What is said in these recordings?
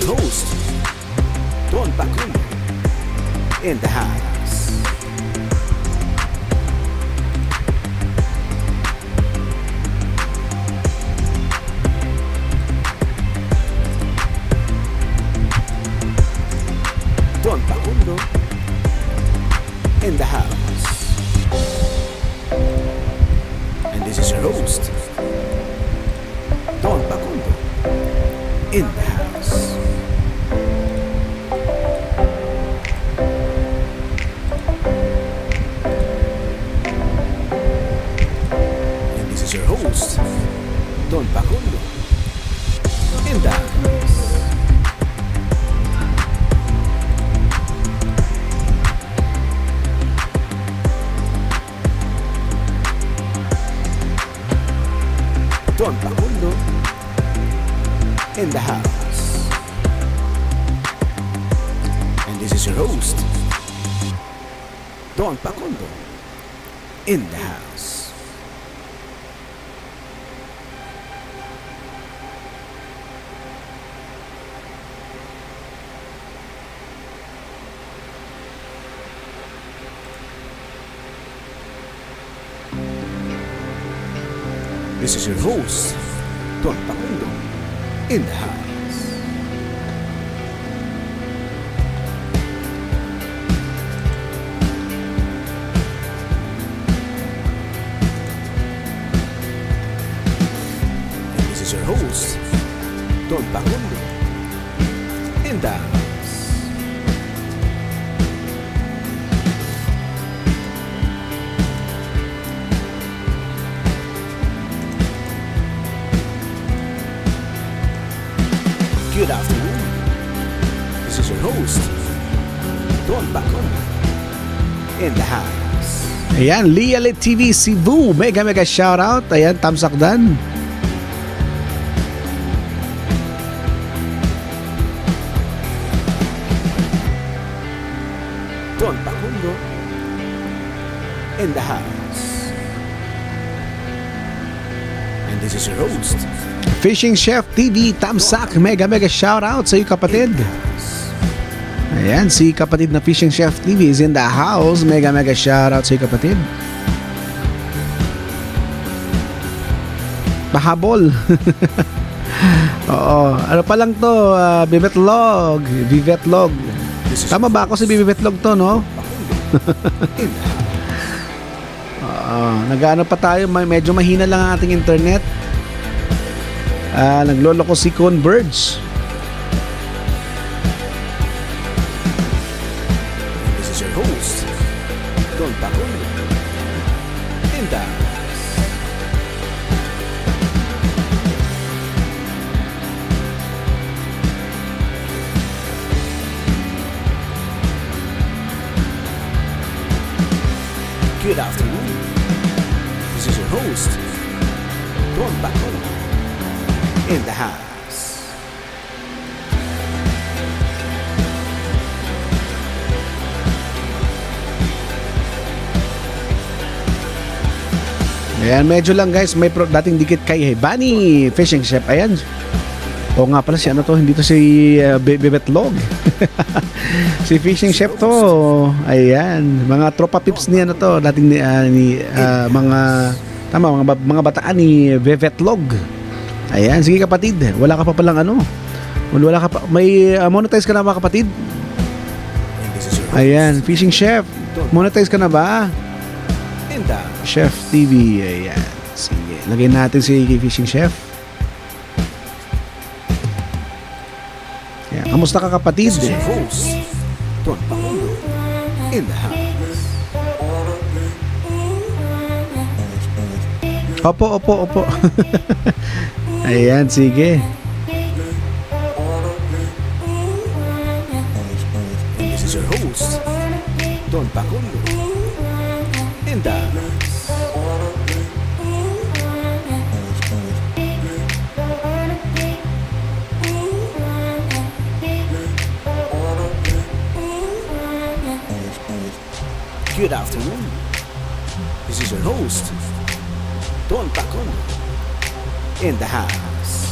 your host, Don Pakundo, in the house. Don Pakundo, in the house. And this is your host, Don Pakundo, in the house. And this is your host, Don Pakundo, in the house. Don Pakundo, in the house. And this is your host, Don Pakundo, in the house. This is your host, Don Pakundo, in the house. And this is your host, Don Pakundo, in the house. Good afternoon. This is your host, Don Pakundo, in the house. Ayan, Lialit TV Cebu. Mega shoutout. Ayan, tamsakdan. Don Pakundo, in the house. And this is your host, Fishing Chef TV Tamsak. Mega shoutout sa iyo kapatid. Ayan, si kapatid na Fishing Chef TV is in the house. Mega shoutout sa iyo kapatid. Pahabol. Oo, ano pa lang to, Bibetlog. Tama ba ako si Bibetlog to, no? Nag-ano pa tayo, medyo mahina lang ang ating internet. Nagloloko si Converge. This is your host, Don Pakundo, in the house. Good afternoon. This is your host, Don Pakundo, in the house. Ayan, medyo lang guys, may dating dikit kay Bunny Fishing Chef. Ayan. O nga pala si ano to, hindi to si Bebetlog. Si Fishing Chef to. Ayan, mga tropa pips ni ano to, dating mga mga bataan ni Bebetlog. Ayan, sige kapatid, wala ka pa palang ano. Wala ka pa, may monetize ka na ba kapatid? Ayan, Fishing Chef, monetize ka na ba? Chef TV, ayan. Sige, lagay natin si Fishing Chef. Ayan, kamusta ka kapatid? This is your host, Don Pakundo, in the house. Opo. Ayan, sige. And this is your host, Don Pakundo, in the house. Good afternoon. This is your host, Don Pakundo, in the house.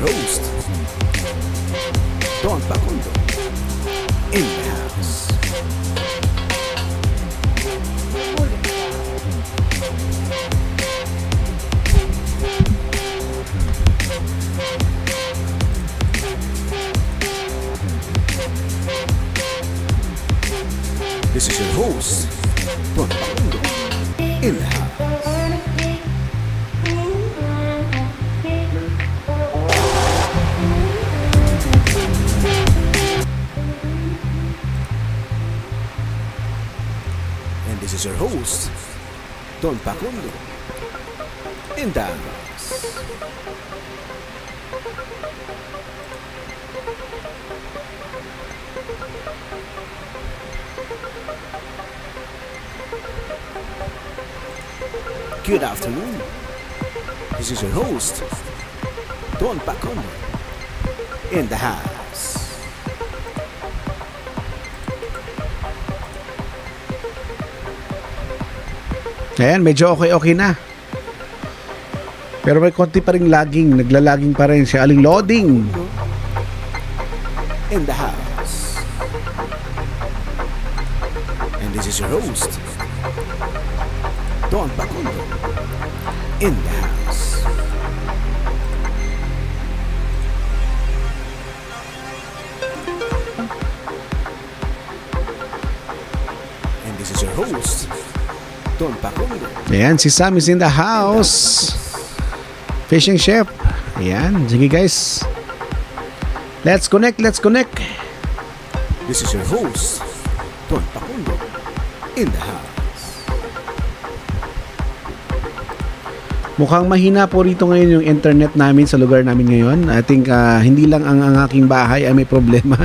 host, Don Pakundo, in the house. This is your host, Don Pakundo, in the house. And this is your host, Don Pakundo, in the house. Good afternoon. This is your host, Don Pakundo, in the house. Ayan, medyo okay na. Pero may konti pa rin lagging. Naglalaging pa rin siya. Aling loading. In the house. And this is your host, Don Pakundo, in the house. And this is your host, Don Pakundo. Ayan, si Sam is in the house. Fishing chef. Ayan, sige guys. Let's connect. This is your host, Don Pakundo, in the house. Mukhang mahina po rito ngayon yung internet namin sa lugar namin ngayon. I think hindi lang ang aking bahay ay may problema.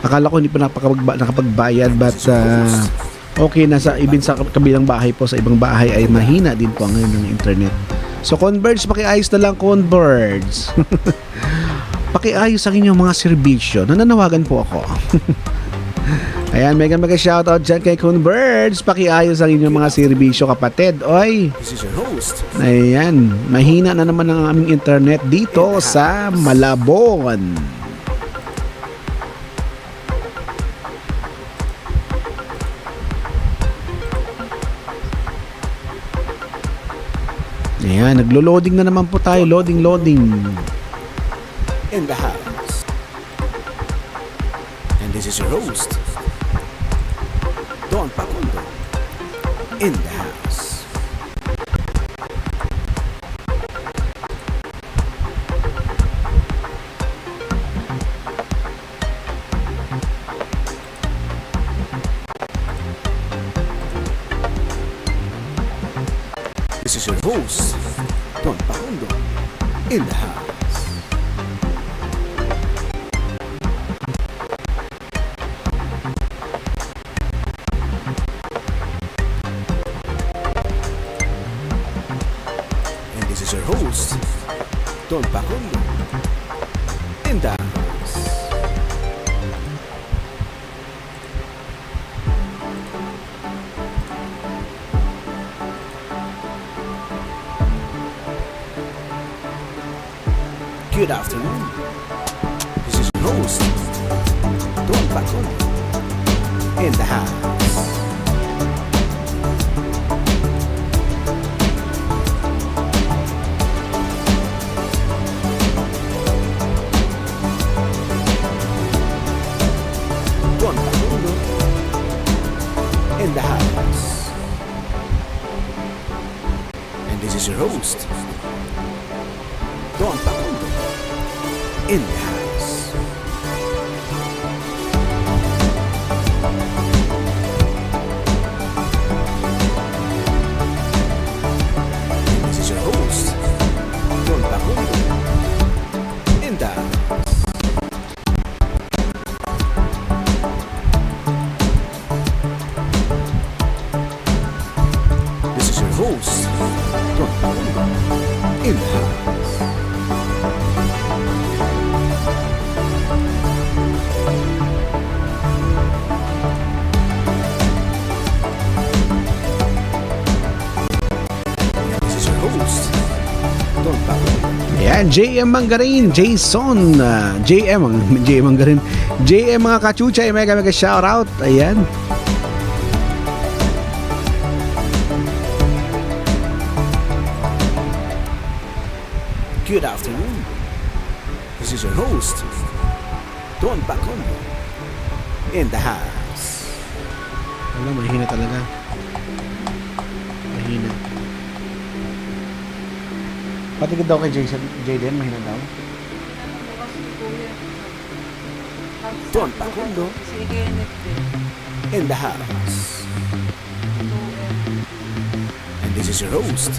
Akala ko hindi pa nakapagbayad, but okay na sa kabilang bahay po, sa ibang bahay ay mahina din po ngayon ng internet. So Converge, pakiayos na lang Converge. Pakiayos ang inyong mga serbisyo. Nananawagan po ako. Ayan, mega shoutout dyan kay Converge. Pakiayos ang inyong mga serbisyo, kapatid. Oy! This is your host. Ayan, mahina na naman ang aming internet dito sa Malabon. Ayan, naglo-loading na naman po tayo. Loading. In the house. And this is your host, Don Pakundo, in the house. This is your host, Don Pakundo, in the house. And this is your host, Don Pakundo, in the house. Good afternoon. This is your host, Don Pakundo, in the house. Don Pakundo, in the house. And this is your host, Don Pakundo, in the house. And this is your host, Don Pakundo, in the house. This is your host, Don Pakundo, in the house. Ayan, JM Mangarin, Jason, JM Mangarin, JM mga kachuchay, mega shoutout. Ayan. Good afternoon. This is your host, Don Pakundo, in the house. Wala, mahina talaga. Mahina. Patigid daw kay Jaden, mahina daw. Don Pakundo, in the house. And this is your host,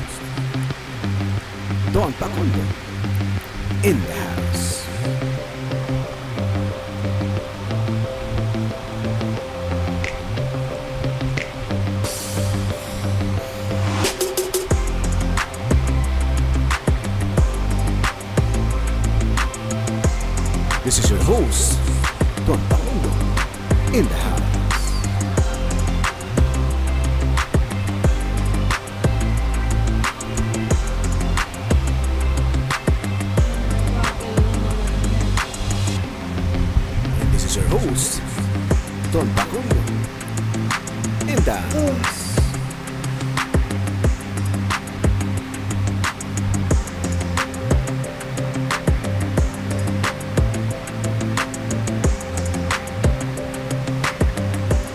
Don Pakundo, in the house. This is your host, Don Pakundo, in the house. And this is your host, Don Pakundo, in the house.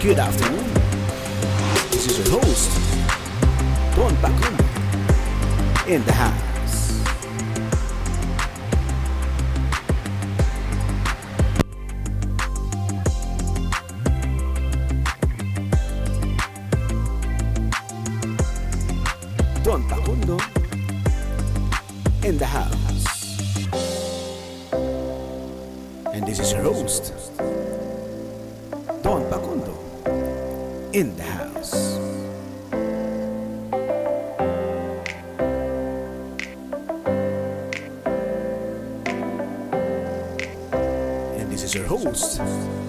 Good afternoon. This is your host, Don Pakundo, in the house. Don Pakundo, in the house. And this is your host, Don Pakundo, in the house. And this is your host,